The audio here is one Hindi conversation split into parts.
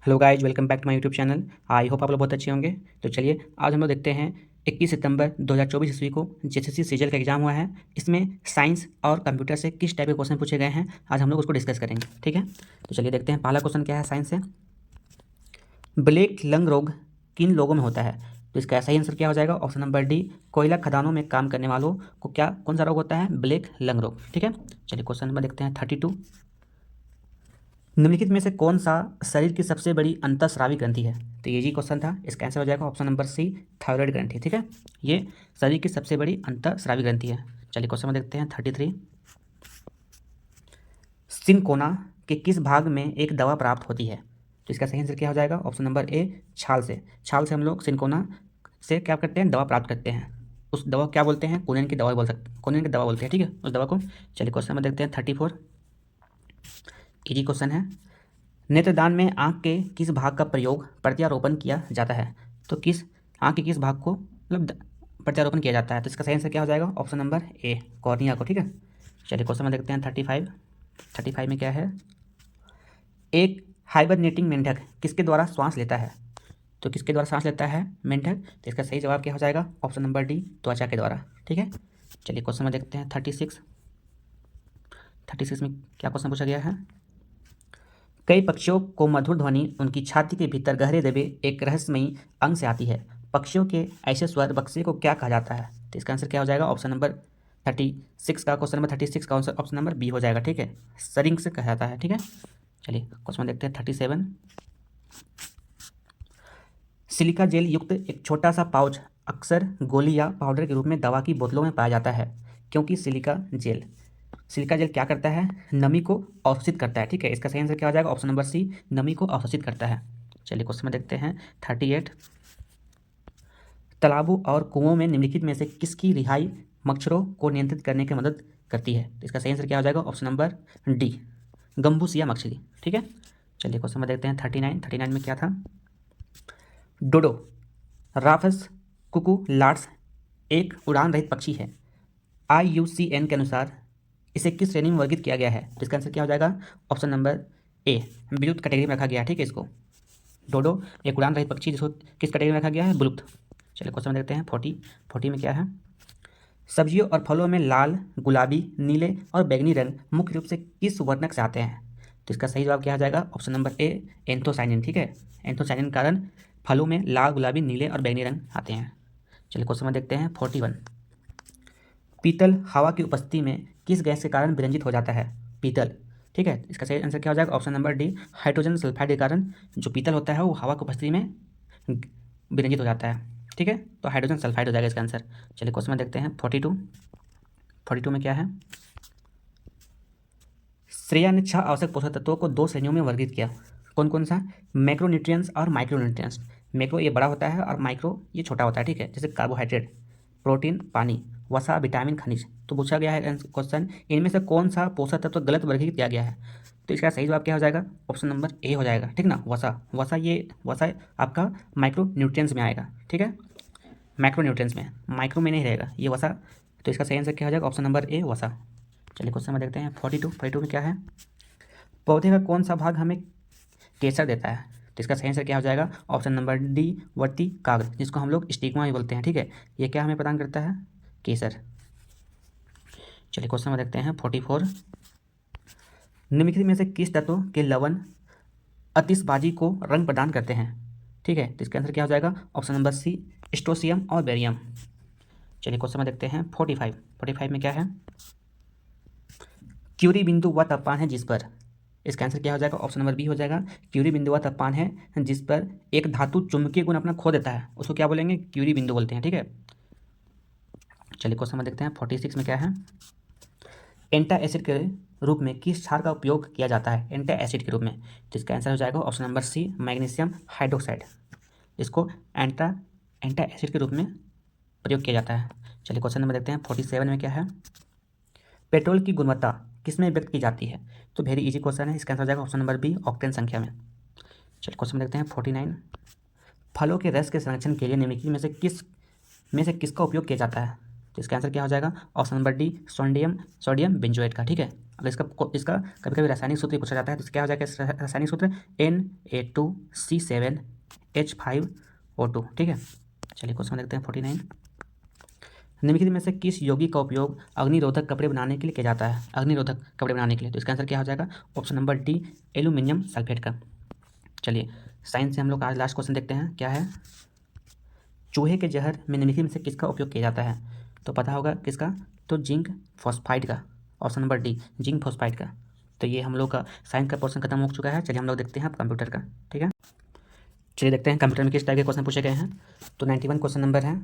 Hello guys, welcome back to my YouTube channel. I hope आप लोग बहुत अच्छे होंगे। तो चलिए आज हम लोग देखते हैं 21 सितंबर 2024 ईस्वी को जेएसएससी सीजीएल का एग्जाम हुआ है। इसमें साइंस और कंप्यूटर से किस टाइप के क्वेश्चन पूछे गए हैं आज हम लोग उसको डिस्कस करेंगे। ठीक है, तो चलिए देखते हैं पहला क्वेश्चन क्या है साइंस से। ब्लैक लंग रोग किन लोगों में होता है? तो इसका सही आंसर क्या हो जाएगा? ऑप्शन नंबर डी, कोयला खदानों में काम करने वालों को क्या कौन सा रोग होता है? ब्लैक लंग रोग। ठीक है, चलिए क्वेश्चन नंबर देखते हैं 32। निम्नलिखित में से कौन सा शरीर की सबसे बड़ी अंतःस्रावी ग्रंथि है? तो ये जी क्वेश्चन था, इसका आंसर हो जाएगा ऑप्शन नंबर सी, थायराइड ग्रंथि। ठीक है, ये शरीर की सबसे बड़ी अंतःस्रावी ग्रंथि है। चलिए क्वेश्चन में देखते हैं 33। सिनकोना के किस भाग में एक दवा प्राप्त होती है? तो इसका सही आंसर क्या हो जाएगा? ऑप्शन नंबर ए, छाल से। छाल से हम लोग सिनकोना से क्या करते हैं? दवा प्राप्त करते हैं। उस दवा को क्या बोलते हैं? कुनियन की दवा बोल सकते, कुनियन की दवा बोलते हैं। ठीक है, उस दवा को। चलिए क्वेश्चन में देखते हैं 34। इजी क्वेश्चन है। नेत्रदान में आँख के किस भाग का प्रयोग प्रत्यारोपण किया जाता है? तो किस आँख के किस भाग को मतलब प्रत्यारोपण किया जाता है? तो इसका सही आंसर क्या हो जाएगा? ऑप्शन नंबर ए, कॉर्निया को। ठीक है, चलिए क्वेश्चन में देखते हैं 35। 35 में क्या है? एक हाइबरनेटिंग मेंढक किसके द्वारा श्वास लेता है? तो किसके द्वारा सांस लेता है मेंढक? तो इसका सही जवाब क्या हो जाएगा? ऑप्शन नंबर डी, त्वचा के द्वारा। ठीक है, चलिए क्वेश्चन में देखते हैं 36। 36 में क्या क्वेश्चन पूछा गया है? कई पक्षियों को मधुर ध्वनि उनकी छाती के भीतर गहरे दबे एक रहस्यमयी अंग से आती है। पक्षियों के ऐसे स्वर बक्से को क्या कहा जाता है? तो इसका आंसर क्या हो जाएगा? ऑप्शन नंबर 36 का, क्वेश्चन नंबर 36 का आंसर ऑप्शन नंबर बी हो जाएगा। ठीक है, सरिंग से कहा जाता है। ठीक है, चलिए क्वेश्चन देखते हैं 37। सिलिका जेल युक्त एक छोटा सा पाउच अक्सर गोली या पाउडर के रूप में दवा की बोतलों में पाया जाता है, क्योंकि सिलिका जेल क्या करता है? नमी को अवशोषित करता है। ठीक है, इसका सही आंसर क्या हो जाएगा? ऑप्शन नंबर सी, नमी को अवशोषित करता है। चलिए क्वेश्चन में देखते हैं 38। तालाबों और कुओं में निम्नलिखित में से किसकी रिहाई मच्छरों को नियंत्रित करने की मदद करती है? तो इसका सही आंसर क्या हो जाएगा? ऑप्शन नंबर डी, गंबूसिया मछली। ठीक है, चलिए क्वेश्चन में देखते हैं 39। 39 में क्या था? डोडो राफस कुकू लार्स एक उड़ान रहित पक्षी है। IUCN के अनुसार इसे किस श्रेणी में वर्गीकृत किया गया है? तो इसका आंसर क्या हो जाएगा? ऑप्शन नंबर ए, विलुप्त कैटेगरी में रखा गया है। ठीक है, इसको डोडो एक उड़ान रहित पक्षी जिसको किस कैटेगरी में रखा गया है? विलुप्त। चलिए क्वेश्चन में देखते हैं 40 में क्या है? सब्जियों और फलों में लाल, गुलाबी, नीले और बैंगनी रंग मुख्य रूप से किस वर्णक से आते हैं? तो इसका सही जवाब क्या हो जाएगा? Option number A, anthocyanin. ठीक है, एंथोसाइनिन के कारण फलों में लाल, गुलाबी, नीले और बैंगनी रंग आते हैं। चलिए क्वेश्चन में देखते हैं 41। पीतल हवा की उपस्थिति में किस गैस के कारण विरंजित हो जाता है? पीतल। ठीक है, इसका सही आंसर क्या हो जाएगा? Option number D, hydrogen sulphide के कारण जो पीतल होता है वो हवा की उपस्थिति में विरंजित हो जाता है। ठीक है, तो हाइड्रोजन सल्फाइड हो जाएगा इसका आंसर। चलिए क्वेश्चन में देखते हैं 42। 42 में क्या है? श्रेया ने 6 आवश्यक पोषक तत्वों को 2 श्रेणियों में वर्गीकृत किया। कौन कौन सा? मैक्रोन्यूट्रिएंट्स और माइक्रोन्यूट्रिएंट्स। मैक्रो ये बड़ा होता है और माइक्रो ये छोटा होता है। ठीक है, जैसे कार्बोहाइड्रेट, प्रोटीन, पानी, वसा, विटामिन, खनिज। तो पूछा गया है क्वेश्चन, इनमें से कौन सा पोषक तत्व गलत वर्गीकृत किया गया है? तो इसका सही जवाब क्या हो जाएगा? ऑप्शन नंबर ए हो जाएगा। ठीक ना, वसा। वसा आपका माइक्रो न्यूट्रिएंट्स में आएगा। ठीक है, माइक्रो न्यूट्रिएंट्स में, माइक्रो में नहीं रहेगा ये वसा। तो इसका सही आंसर क्या हो जाएगा? ऑप्शन नंबर ए, वसा। चलिए क्वेश्चन में देखते हैं 42 में क्या है? पौधे का कौन सा भाग हमें केसर देता है? तो इसका सही आंसर क्या हो जाएगा? ऑप्शन नंबर डी, वर्ती काग्र, जिसको हम लोग स्टिग्मा भी बोलते हैं। ठीक है, ये क्या हमें प्रदान करता है? केसर। चलिए क्वेश्चन में देखते हैं 44। निम्नलिखित में से किस तत्व के लवण आतिशबाजी को रंग प्रदान करते हैं? ठीक है, तो इसका आंसर क्या हो जाएगा? ऑप्शन नंबर सी, स्ट्रोसियम और बेरियम। चलिए क्वेश्चन में देखते हैं 45। 45 में क्या है? क्यूरी बिंदु वह तापमान है जिस पर, इसका आंसर क्या हो जाएगा? ऑप्शन नंबर बी हो जाएगा, क्यूरी बिंदु वह तापमान है जिस पर एक धातु चुंबकीय गुण अपना खो देता है, उसको क्या बोलेंगे? क्यूरी बिंदु बोलते हैं। ठीक है, चलिए क्वेश्चन में देखते हैं 46 में क्या है? एंटा एसिड के रूप में किस क्षार का उपयोग किया जाता है? एंटा एसिड के रूप में, तो इसका आंसर हो जाएगा option number C, magnesium hydroxide. इसको एंटा एसिड के रूप में प्रयोग किया जाता है। चलिए क्वेश्चन नंबर देखते हैं 47 में क्या है? पेट्रोल की गुणवत्ता किसमें व्यक्त की जाती है? तो वेरी इजी क्वेश्चन है, इसका आंसर हो जाएगा ऑप्शन नंबर बी, ऑक्टेन संख्या में। चलिए क्वेश्चन में देखते हैं 49। फलों के रस के संरक्षण के लिए निम्नलिखित में से किसका उपयोग किया जाता है? तो इसका आंसर क्या हो जाएगा? Option number D, sodium benzoate का। ठीक है, अगर इसका कभी कभी रासायनिक सूत्र पूछा जाता है तो क्या हो जाएगा इस रासायनिक सूत्र Na2C7H5O2। ठीक है, चलिए क्वेश्चन देखते हैं 49। निम्नलिखित में से किस यौगिक का उपयोग अग्निरोधक कपड़े बनाने के लिए किया जाता है? अग्निरोधक कपड़े बनाने के लिए, तो इसका आंसर क्या हो जाएगा? Option number D, aluminium sulphate का। चलिए साइंस से हम लोग आज लास्ट क्वेश्चन देखते हैं, क्या है? चूहे के जहर में निम्नलिखित में से किसका उपयोग किया जाता है? तो पता होगा किसका, तो जिंक फॉस्फाइड का। Option number D, zinc phosphide का। तो ये हम लोग का साइंस का पोर्शन खत्म हो चुका है। चलिए हम लोग देखते हैं अब कंप्यूटर का। ठीक है, चलिए देखते हैं कंप्यूटर में किस टाइप के क्वेश्चन पूछे गए हैं। तो 91 क्वेश्चन नंबर है,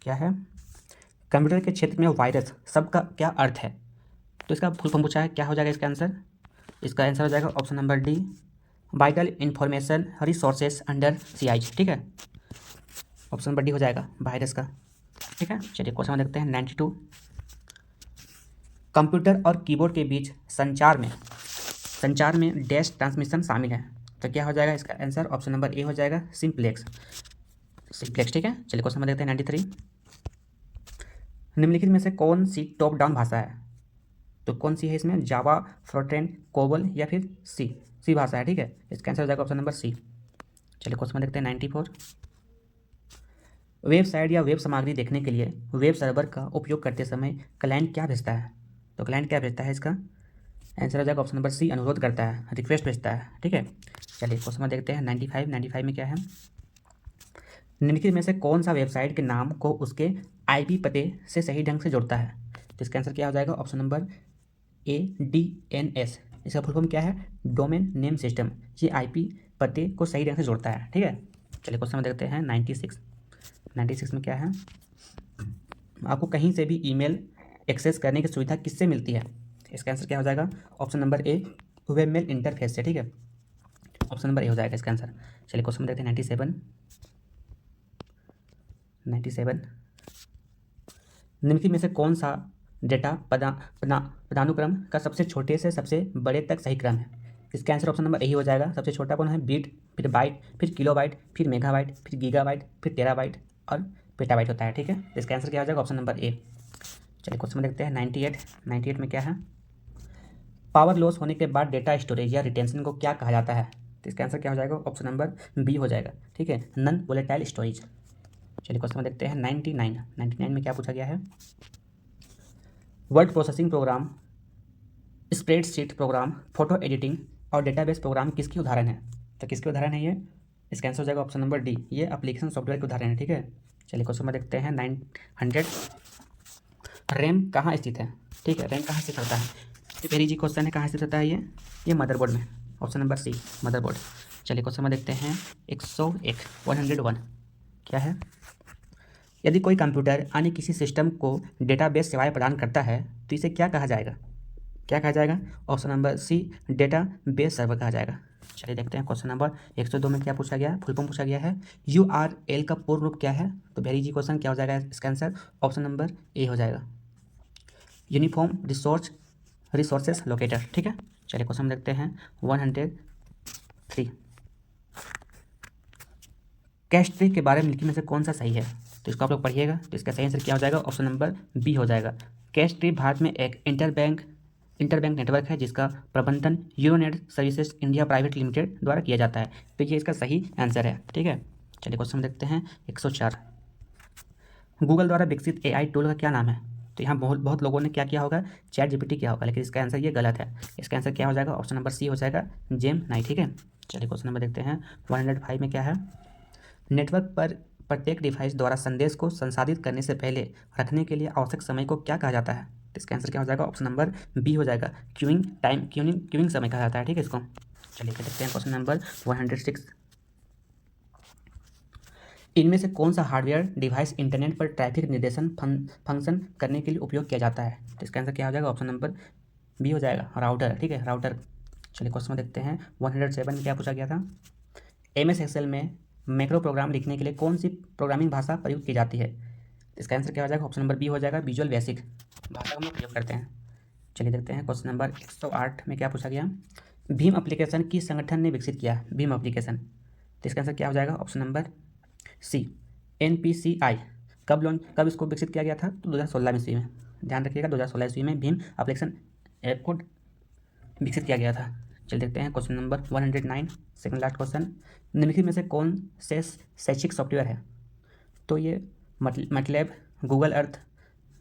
क्या है? कंप्यूटर के क्षेत्र में वायरस शब्द का क्या अर्थ है? तो इसका फुल फॉर्म पूछा है, क्या हो जाएगा इसका आंसर? इसका आंसर हो जाएगा option number D, vital information resources under siege. ठीक है, ऑप्शन नंबर डी हो जाएगा वायरस का। ठीक है, चलिए क्वेश्चन देखते हैं 92। कंप्यूटर और कीबोर्ड के बीच संचार में डैश ट्रांसमिशन शामिल है, तो क्या हो जाएगा इसका आंसर? ऑप्शन नंबर ए हो जाएगा, सिंप्लेक्स। ठीक है, चलिए क्वेश्चन नंबर देखते हैं 93। निम्नलिखित में से कौन सी टॉप डाउन भाषा है? तो कौन सी है इसमें? जावा, फ्रंट-एंड, कोबल या फिर सी भाषा है। ठीक है, इसका आंसर हो जाएगा ऑप्शन नंबर सी। चलिए क्वेश्चन देखते हैं 94। वेबसाइट या वेब सामग्री देखने के लिए वेब सर्वर का उपयोग करते समय क्लाइंट क्या भेजता है? तो क्लाइंट क्या भेजता है, इसका आंसर हो जाएगा ऑप्शन नंबर सी, अनुरोध करता है, रिक्वेस्ट भेजता है। ठीक है, चलिए क्वेश्चन देखते हैं 95 में क्या है? निम्नलिखित में से कौन सा वेबसाइट के नाम को उसके आईपी पते से सही ढंग से जोड़ता है? तो इसका आंसर क्या हो जाएगा? Option number A, DNS। इसका फुल फॉर्म क्या है? Domain name system. ये आईपी पते को सही ढंग से जोड़ता है। ठीक है, चलिए क्वेश्चन देखते हैं 96 में क्या है? आपको कहीं से भी ईमेल एक्सेस करने की सुविधा किससे मिलती है? इसका आंसर क्या हो जाएगा? Option number A, webmail interface से। ठीक है, ऑप्शन नंबर ए हो जाएगा इसका आंसर। चलिए क्वेश्चन देखते हैं 97। निम्नलिखित में से कौन सा डेटा पदानुक्रम का सबसे छोटे से सबसे बड़े तक सही क्रम है? इसका आंसर ऑप्शन नंबर ए ही हो जाएगा। सबसे छोटा कौन है? बीट, फिर बाइट, फिर किलोबाइट, फिर मेगाबाइट, फिर गीगाबाइट, फिर टेराबाइट और पेटाबाइट होता है। ठीक है, तो इसका आंसर क्या हो जाएगा? Option number A. चलिए क्वेश्चन देखते हैं 98 में क्या है? पावर लॉस होने के बाद डेटा स्टोरेज या रिटेंशन को क्या कहा जाता है? तो इसका आंसर क्या हो जाएगा? ऑप्शन नंबर बी हो जाएगा। ठीक है, नॉन वोलेटाइल स्टोरेज। चलिए क्वेश्चन देखते हैं 99 में क्या पूछा गया है? Word processing program, spreadsheet programme, photo editing और डेटाबेस प्रोग्राम किसकी उदाहरण है? तो किसके उदाहरण है ये? इसका आंसर हो जाएगा ऑप्शन नंबर डी, ये एप्लीकेशन सॉफ्टवेयर के उदाहरण है। ठीक है, चलिए क्वेश्चन देखते हैं 900। रैम कहाँ स्थित है? ठीक है, रैम कहाँ स्थित होता है? तो वेरी जी क्वेश्चन है, कहाँ स्थित होता है ये मदरबोर्ड में। Option number C, motherboard. चलिए क्वेश्चन देखते हैं 101 क्या है? यदि कोई कंप्यूटर अन्य किसी सिस्टम को डेटाबेस सेवाएं प्रदान करता है तो इसे क्या कहा जाएगा? क्या कहा जाएगा? Option number C, database server कहा जाएगा। चलिए देखते हैं क्वेश्चन नंबर 102 में क्या पूछा गया है? फुल फॉर्म पूछा गया है, URL का पूर्ण रूप क्या है? तो वेरी जी क्वेश्चन, क्या हो जाएगा इसका आंसर? ऑप्शन नंबर ए हो जाएगा, यूनिफॉर्म रिसोर्सेस लोकेटर। ठीक है, चलिए क्वेश्चन देखते हैं 103। कैश ट्री के बारे में निम्नलिखित में से कौन सा सही है? तो इसको आप लोग पढ़िएगा। तो इसका सही आंसर क्या हो जाएगा? ऑप्शन नंबर बी हो जाएगा। कैश ट्री भारत में एक इंटरबैंक नेटवर्क है जिसका प्रबंधन Euronet services India private limited द्वारा किया जाता है। तो ये इसका सही आंसर है। ठीक है, चलिए क्वेश्चन देखते हैं 104। गूगल द्वारा विकसित AI टूल का क्या नाम है? तो यहाँ बहुत लोगों ने क्या किया होगा? चैट GPT किया होगा, लेकिन इसका आंसर ये गलत है। इसका आंसर क्या हो जाएगा? ऑप्शन नंबर सी हो जाएगा, जेमिनी। ठीक है, चलिए क्वेश्चन नंबर देखते हैं 105 में क्या है? नेटवर्क पर प्रत्येक डिवाइस द्वारा संदेश को संसाधित करने से पहले रखने के लिए आवश्यक समय को क्या कहा जाता है? तो इसका आंसर क्या हो जाएगा? ऑप्शन नंबर बी हो जाएगा, क्यूइंग समय कहा जाता है। ठीक है, इसको चलिए देखते हैं क्वेश्चन नंबर 106। इनमें से कौन सा हार्डवेयर डिवाइस इंटरनेट पर ट्रैफिक निर्देशन फंक्शन करने के लिए उपयोग किया जाता है? तो इसका आंसर क्या हो जाएगा? ऑप्शन नंबर बी हो जाएगा, राउटर। ठीक है, राउटर। चलिए क्वेश्चन देखते हैं 107 में क्या पूछा गया था? MS एक्सेल में मैक्रो प्रोग्राम लिखने के लिए कौन सी प्रोग्रामिंग भाषा प्रयुक्त की जाती है? इसका आंसर क्या हो जाएगा? ऑप्शन नंबर बी हो जाएगा, विजुअल बेसिक भाषा हम लोग प्रयोग करते हैं। चलिए देखते हैं क्वेश्चन नंबर 108 में क्या पूछा गया? भीम एप्लीकेशन किस संगठन ने विकसित किया? भीम एप्लीकेशन। तो इसका आंसर क्या हो जाएगा? Option number C, NPCI। कब इसको विकसित किया गया था? तो 2016 ईस्वी में। ध्यान रखिएगा, 2016 ईस्वी में भीम एप्लीकेशन ऐप को विकसित किया गया था। चलिए देखते हैं question number 109, second last question. निम्नलिखित में से कौन से शैक्षिक सॉफ्टवेयर है? तो ये MATLAB, Google Earth,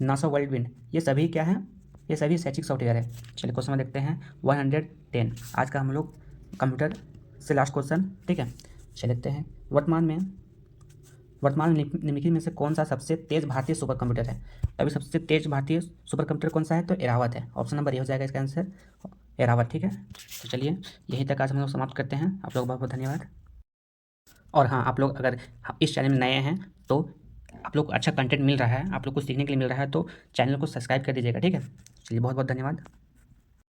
NASA world wind, ये सभी क्या हैं? ये सभी शैक्षिक सॉफ्टवेयर है। चलिए क्वेश्चन में देखते हैं 110, आज का हम लोग कंप्यूटर से लास्ट क्वेश्चन, ठीक है। चलिए देखते हैं वर्तमान में निम्नलिखित में से कौन सा सबसे तेज़ भारतीय सुपर कंप्यूटर है? अभी सबसे तेज़ भारतीय सुपर कंप्यूटर कौन सा है? तो एरावत है। ऑप्शन नंबर ए हो जाएगा इसका आंसर, एरावत, ठीक है। तो चलिए यहीं तक आज हम लोग समाप्त करते हैं। आप लोग बहुत बहुत धन्यवाद। और हाँ, आप लोग अगर इस चैनल में नए हैं तो आप लोग अच्छा कंटेंट मिल रहा है, आप लोग को सीखने के लिए मिल रहा है, तो चैनल को सब्सक्राइब कर दीजिएगा, ठीक है। चलिए बहुत बहुत धन्यवाद।